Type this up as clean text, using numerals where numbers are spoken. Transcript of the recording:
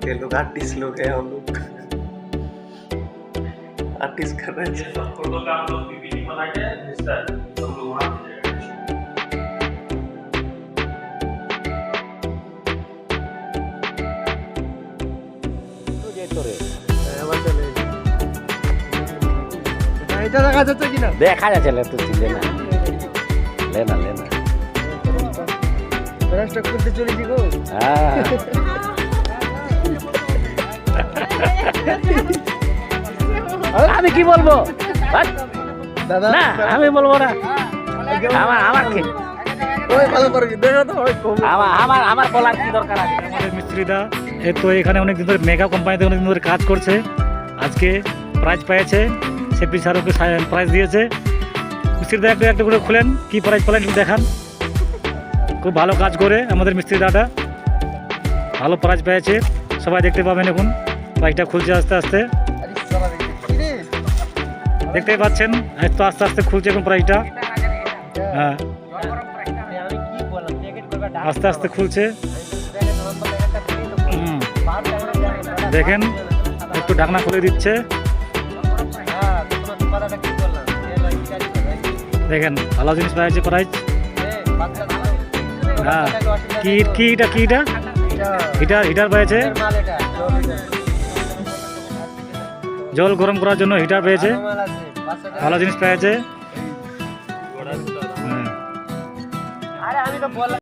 ये लोग आर्टिस्ट लोग हैं, हम लोग आर्टिस्ट कर रहे हैं। सब फोटो का हम लोग पीपीटी बना के भेजता है, हम लोग वहाँ भेजेगा। এটা দেখা যাচ্ছে কিনা? দেখা যাচ্ছে না, তুই লেনা লেনা লেনা। রাস্তা করতে চলেছি গো। হ্যাঁ আমি কি বলবো দাদা না, আমি বলবো না। আমার আমার কি ওই ভালো করবি, দেখা তো হয় কম। আমার আমার বলার কি দরকার আছে? আমাদের মিস্ত্রিদা এ তো এখানে অনেকদিন ধরে মেগা কোম্পানিতে অনেকদিন ধরে কাজ করছে, আজকে প্রাইজ পেয়েছে, সেপি স্যারকে প্রাইজ দিয়েছে। মিস্ত্রিদা একটু একটু করে খুলেন, কি প্রাইজ পেলেন একটু দেখান। খুব ভালো কাজ করে আমাদের মিস্ত্রিদাটা, ভালো প্রাইজ পেয়েছে, সবাই দেখতে পাবেন। এখন প্রাইজটা খুলছে আস্তে আস্তে, দেখতেই পাচ্ছেন। তো আস্তে আস্তে খুলছে এখন প্রাইজটা। হ্যাঁ আস্তে আস্তে খুলছে। দেখেন একটু ঢাকনা খুলে দিচ্ছে, দেখেন ভালো জিনিস পেয়েছে প্রাইজ। হ্যাঁ কি কি এটা কি এটা হিটার হিটার পেয়েছে, জল গরম করার জন্য হিটার পেয়েছে, ভালো জিনিস পেয়েছে।